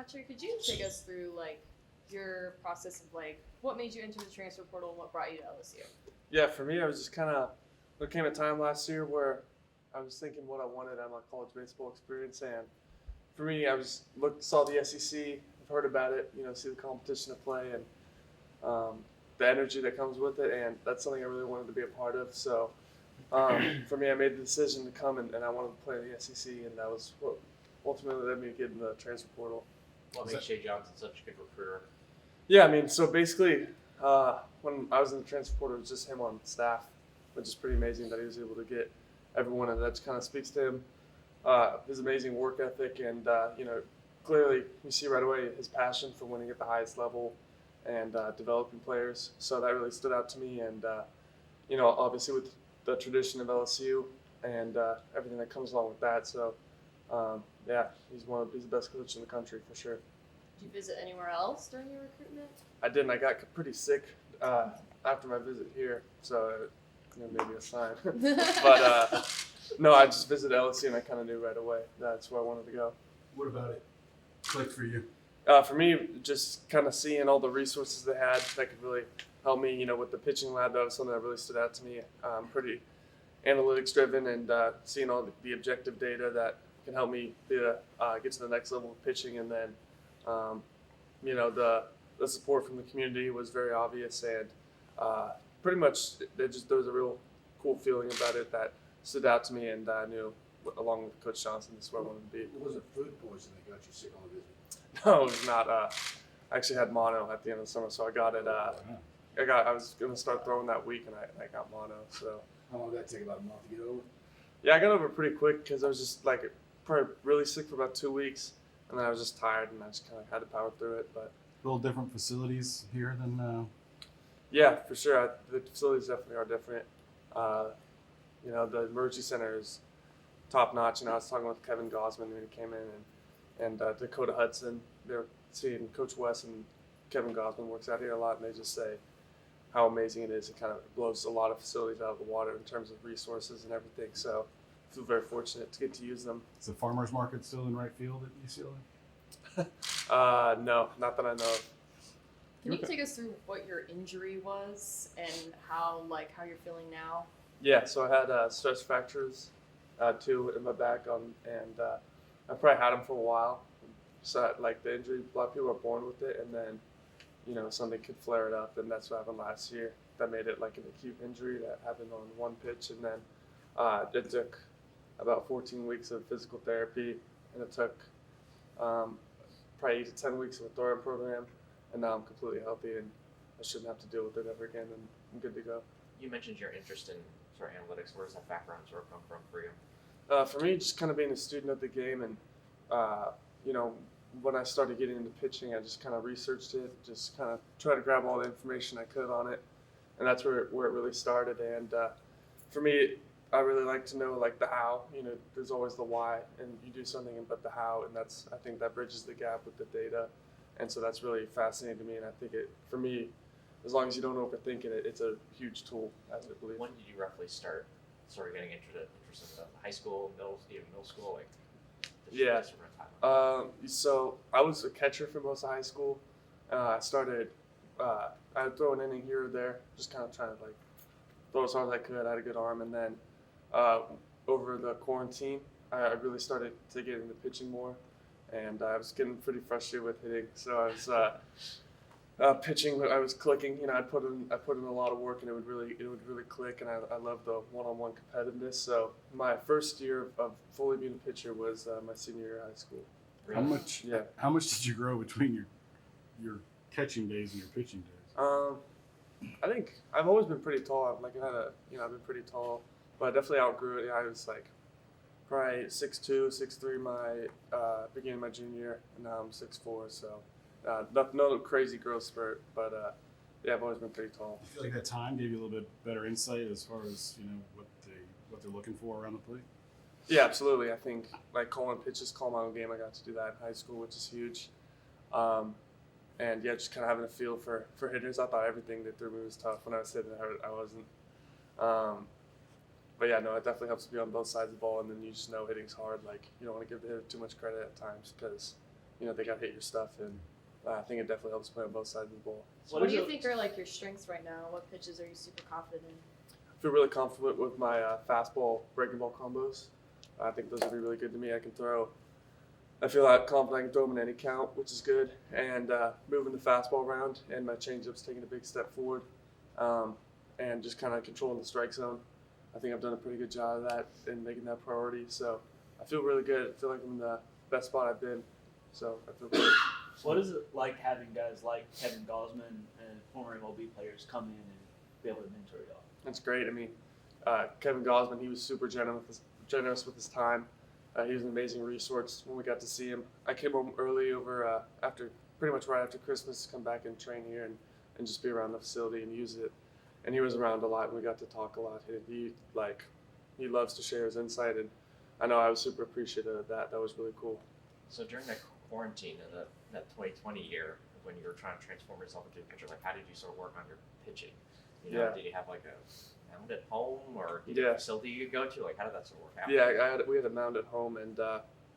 Patrick, could you take us through like your process of like what made you enter the transfer portal and what brought you to LSU? Yeah, for me, I was just kind of there came a time last year where I was thinking what I wanted out of my college baseball experience, and for me, I was saw the SEC, I've heard about it, see the competition to play and the energy that comes with it, and that's something I really wanted to be a part of. So for me, I made the decision to come and I wanted to play in the SEC, and that was what ultimately led me to get in the transfer portal. What makes Shea Johnson such a good recruiter? Yeah, I mean, so basically, when I was in the transfer portal, it was just him on staff, which is pretty amazing that he was able to get everyone, and that kind of speaks to him, his amazing work ethic, and clearly you see right away his passion for winning at the highest level and developing players. So that really stood out to me, and obviously with the tradition of LSU and everything that comes along with that. So yeah, he's the best coach in the country for sure. Did you visit anywhere else during your recruitment? I didn't. I got pretty sick after my visit here, so maybe a sign. But no, I just visited LSU and I kind of knew right away that's where I wanted to go. What about it clicked for you? For me, just kind of seeing all the resources they had that could really help me, with the pitching lab, that was something that really stood out to me. Pretty analytics driven, and seeing all the objective data that can help me get to the next level of pitching, and then the support from the community was very obvious, and pretty much there was a real cool feeling about it that stood out to me, and I knew along with Coach Johnson this is where I wanted to be. It wasn't food poisoning that got you sick on the visit. No, it was not. I actually had mono at the end of the summer, so I got it. I was gonna start throwing that week, and I got mono. So How long did that take? About a month to get over? yeah, I got over it pretty quick because I was just probably really sick for about 2 weeks, and then I was just tired, and I just kind of had to power through it. But A little different facilities here than yeah, for sure, the facilities definitely are different. The emergency center is top notch. I was talking with Kevin Gosman when he came in, and Dakota Hudson. They're seeing Coach West and Kevin Gosman works out here a lot, and they just say how amazing it is. It kind of blows a lot of facilities out of the water in terms of resources and everything. So I feel very fortunate to get to use them. is the farmers market still in right field at UCLA? No, not that I know of. Can you take us through what your injury was and how you're feeling now? Yeah, so I had stress fractures, 2 in my back and I probably had them for a while. So the injury, a lot of people are born with it, and then something could flare it up, and that's what happened last year. That made it like an acute injury that happened on one pitch, and then it took about 14 weeks of physical therapy, and it took probably 8 to 10 weeks of a throwing program, and now I'm completely healthy, and I shouldn't have to deal with it ever again, and I'm good to go. You mentioned your interest in sort of analytics. Where does that background sort of come from for you? For me, just kind of being a student of the game, and when I started getting into pitching, I just kind of researched it, just kind of tried to grab all the information I could on it, and that's where it really started. And for me, I really like to know the how. There's always the why, and you do something, but the how, and I think that bridges the gap with the data, and so that's really fascinating to me. And I think for me, as long as you don't overthink it, it's a huge tool, as I believe. When did you roughly start sort of getting interested in high school, middle school, Yeah. So I was a catcher for most of high school. I started, I'd throw an inning here or there, just kind of trying to throw as hard as I could. I had a good arm, and then over the quarantine, I really started to get into pitching more, and I was getting pretty frustrated with hitting. So I was pitching. I was clicking. I put in a lot of work, and it would really click. And I love the one-on-one competitiveness. So my first year of fully being a pitcher was my senior year of high school. How much? Yeah. How much did you grow between your catching days and your pitching days? I think I've always been pretty tall. I've been pretty tall, but I definitely outgrew it. I was probably 6'2", 6'3" my beginning of my junior year, and now I'm 6'4". So no crazy growth spurt, but yeah, I've always been pretty tall. Do you feel like that time gave you a little bit better insight as far as what they're looking for around the plate? Yeah, absolutely. I think calling pitches, calling my own game. I got to do that in high school, which is huge. And yeah, just kind of having a feel for hitters. I thought everything they threw me was tough. When I was hitting it, I wasn't. But yeah, no, it definitely helps to be on both sides of the ball, and then you just know hitting's hard. You don't want to give the hitter too much credit at times because they got to hit your stuff, and I think it definitely helps play on both sides of the ball. What do you think are like your strengths right now? What pitches are you super confident in? I feel really confident with my fastball, breaking ball combos. I think those would be really good to me. I feel like confident I can throw them in any count, which is good. And moving the fastball around, and my changeup's taking a big step forward, and just kind of controlling the strike zone. I think I've done a pretty good job of that and making that priority. So I feel really good. I feel like I'm in the best spot I've been. So I feel good. What is it like having guys like Kevin Gosman and former MLB players come in and be able to mentor y'all? That's great. I mean, Kevin Gosman, he was super generous with his time. He was an amazing resource when we got to see him. I came home early over pretty much right after Christmas to come back and train here and just be around the facility and use it. And he was around a lot, and we got to talk a lot. He loves to share his insight, and I know I was super appreciative of that. That was really cool. So during that quarantine in that 2020 year, when you were trying to transform yourself into a pitcher, like how did you sort of work on your pitching? Yeah. Did you have like a mound at home, or did you have a facility you could go to? Like how did that sort of work out? Yeah, we had a mound at home, and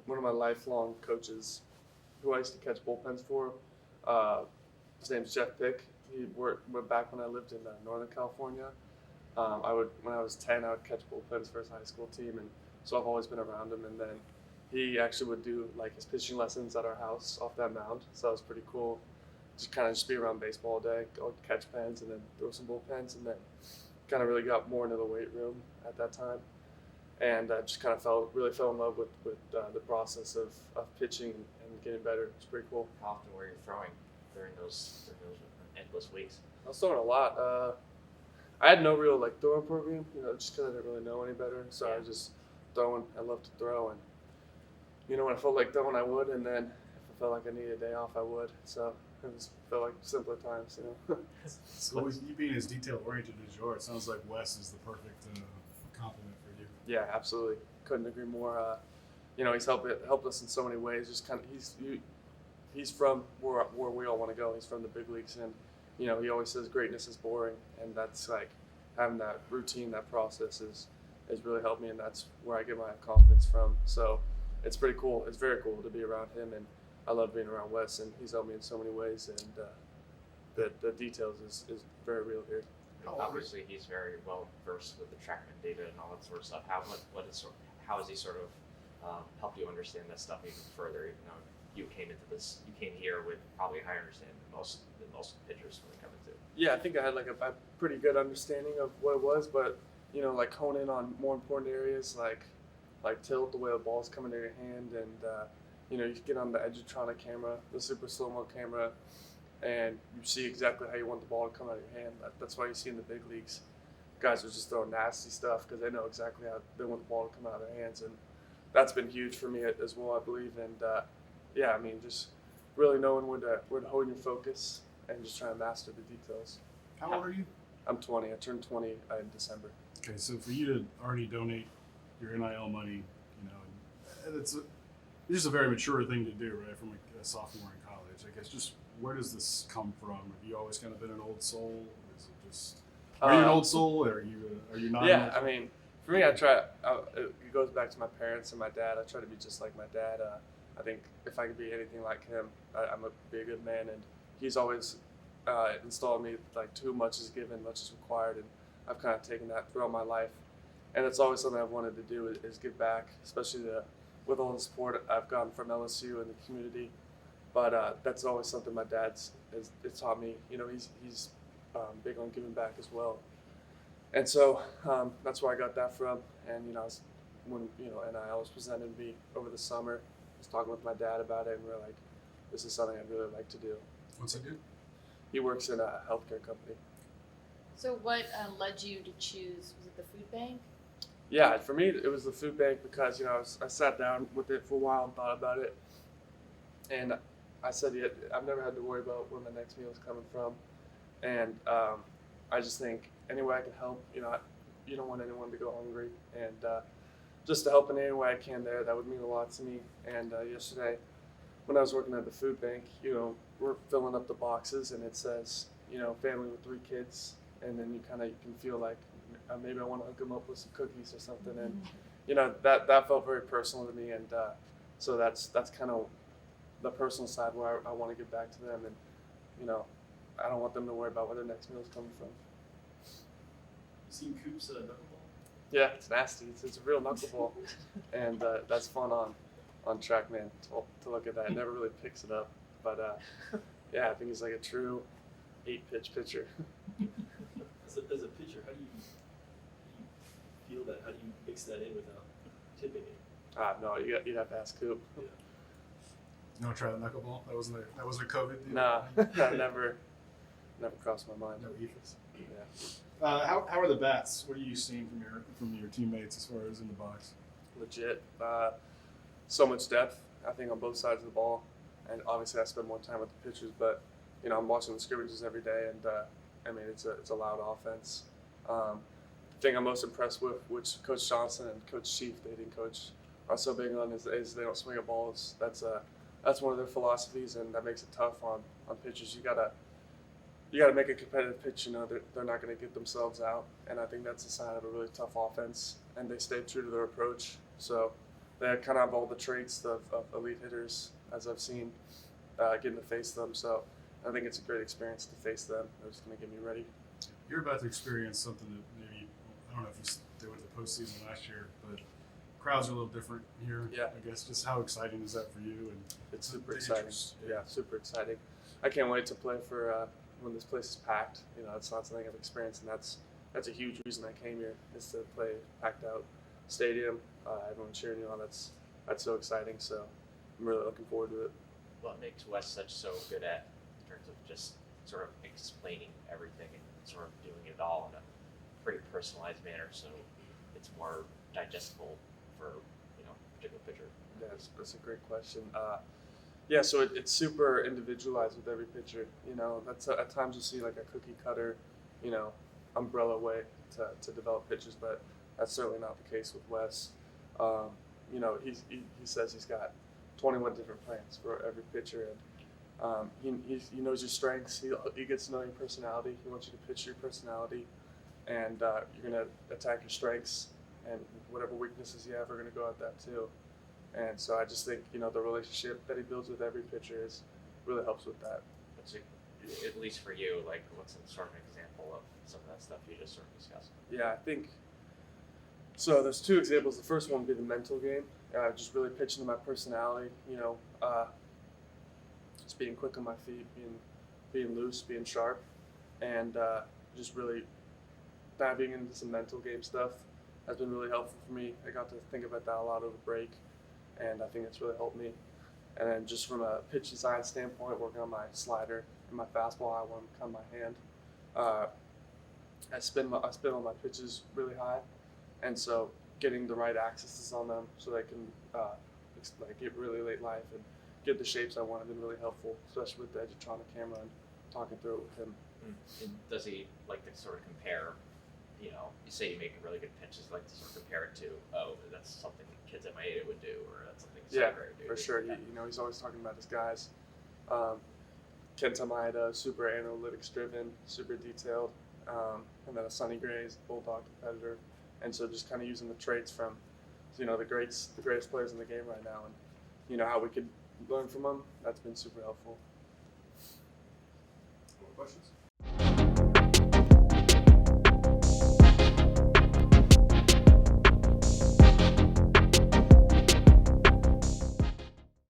one of my lifelong coaches, who I used to catch bullpens for, his name's Jeff Pick. He went back when I lived in Northern California. When I was 10, I would catch bullpens for his high school team, and so I've always been around him. And then he actually would do like his pitching lessons at our house off that mound, so that was pretty cool. Just kind of be around baseball all day, go catch pens, and then throw some bullpens, and then kind of really got more into the weight room at that time, and just kind of really fell in love with the process of pitching and getting better. It's pretty cool. How often were you throwing during those endless weeks? I was throwing a lot. I had no real throwing program, just because I didn't really know any better. So I was just throwing. I love to throw, and when I felt like throwing, I would, and then if I felt like I needed a day off, I would. So it felt like simpler times, So with you being as detail oriented as you are, it sounds like Wes is the perfect compliment for you. Yeah, absolutely. Couldn't agree more. He's helped us in so many ways. Just kind of he's from where we all want to go. He's from the big leagues, and he always says greatness is boring, and that's like having that routine, that process has really helped me, and that's where I get my confidence from. So it's pretty cool. It's very cool to be around him, and I love being around Wes, and he's helped me in so many ways, and the details is very real here. Obviously, he's very well versed with the TrackMan data and all that sort of stuff. How has he sort of helped you understand that stuff even further? Even though you came here with probably a higher understanding than most pitchers when they come into. Yeah, I think I had a pretty good understanding of what it was, but hone in on more important areas like tilt, the way the ball's coming to your hand, and you get on the Edgertronic camera, the super slow-mo camera, and you see exactly how you want the ball to come out of your hand. That's why you see in the big leagues, guys are just throwing nasty stuff because they know exactly how they want the ball to come out of their hands, and that's been huge for me as well, I believe. And just really knowing where to hone your focus and just trying to master the details. How old are you? I'm 20. I turned 20 in December. Okay, so for you to already donate your NIL money, it's just a very mature thing to do, right? From a sophomore in college, I guess. Just where does this come from? Have you always kind of been an old soul? Or is it just are you an old soul, or are you not? Yeah, I mean, for me, it goes back to my parents and my dad. I try to be just like my dad. I think if I could be anything like him, I'm be a good man. And he's always installed me too much is given, much is required, and I've kind of taken that throughout my life. And it's always something I've wanted to do is give back, especially with all the support I've gotten from LSU and the community. But that's always something my dad's taught me. He's big on giving back as well. And so that's where I got that from. And when NIL was presented to me over the summer, I was talking with my dad about it, and we're like, this is something I'd really like to do. What's that do? He works in a healthcare company. So what led you to choose? Was it the food bank? Yeah, for me, it was the food bank because I sat down with it for a while and thought about it, and I said, I've never had to worry about where my next meal is coming from, and I just think any way I can help, you don't want anyone to go hungry, and just to help in any way I can there, that would mean a lot to me. And yesterday, when I was working at the food bank, we're filling up the boxes, and it says, family with 3 kids, and then you can feel like maybe I want to hook them up with some cookies or something, and that felt very personal to me, and so that's kind of the personal side where I want to give back to them, and you know, I don't want them to worry about where their next meal is coming from. You seen Coop's knuckleball? Yeah, it's nasty. It's a real knuckleball, and that's fun on TrackMan to look at that. It never really picks it up, but yeah, I think he's like a true 8-pitch pitcher. As a pitcher, how do you feel that? How do you mix that in without tipping it? No, you'd have to ask Coop. Yeah. You want to try the knuckleball? That wasn't a COVID deal? Nah, never crossed my mind. No ethos. Yeah, How are the bats? What are you seeing from your teammates as far as in the box? legit. So much depth, I think, on both sides of the ball, and obviously I spend more time with the pitchers. But you know, I'm watching the scrimmages every day, and I mean, it's a loud offense. The thing I'm most impressed with, which Coach Johnson and Coach Chief, the hitting coach, are so big on, is they don't swing at balls. That's one of their philosophies, and that makes it tough on pitchers. You gotta make a competitive pitch. You know, they're not gonna get themselves out, and I think that's a sign of a really tough offense. And they stay true to their approach. So they kind of have all the traits of elite hitters, as I've seen, getting to face them. So I think it's a great experience to face them. They're just gonna get me ready. You're about to experience something that maybe, I don't know if they went to the postseason last year, but crowds are a little different here. Yeah. I guess just how exciting is that for you? And It's super the exciting. interest. Yeah, super exciting. I can't wait to play for when this place is packed. You know, it's not something I've experienced, and that's a huge reason I came here, is to play packed out stadium. Everyone cheering you on. That's so exciting. So I'm really looking forward to it. What makes Wes so good at in terms of just sort of explaining everything and sort of doing it all in a pretty personalized manner, so it's more digestible for a particular pitcher. Yeah, that's a great question. Yeah, so it's super individualized with every pitcher. You know, that's at times you see like a cookie cutter, you know, umbrella way to develop pitchers, but that's certainly not the case with Wes. You know, he says he's got 21 different plans for every pitcher, and he knows your strengths. He gets to know your personality. He wants you to pitch your personality, and you're gonna attack your strengths, and whatever weaknesses you have, we're gonna go at that too. And so I just think, you know, the relationship that he builds with every pitcher really helps with that. What's at least for you, like what's some sort of example of some of that stuff you just sort of discussed? Yeah, I think so. There's two examples. The first one would be the mental game, just really pitching to my personality. You know, just being quick on my feet, being loose, being sharp, and just really diving into some mental game stuff has been really helpful for me. I got to think about that a lot over break, and I think it's really helped me. And then just from a pitch design standpoint, working on my slider and my fastball, I want to come my hand. I spin all my pitches really high, and so getting the right axes on them so they can like get really late life and get the shapes I want have been really helpful, especially with the Edgertronic camera and talking through it with him. And does he like to sort of compare? You know, you say you make a really good pitch, is like to sort of compare it to, oh, that's something kids at my age would do, or that's something Yeah, second grade would do. for sure. He's always talking about his guys. Kenta Maeda, super analytics driven, super detailed, and then a Sonny Gray is a Bulldog competitor, and so just kind of using the traits from, you know, the greatest players in the game right now, and you know how we could learn from them. That's been super helpful. More questions?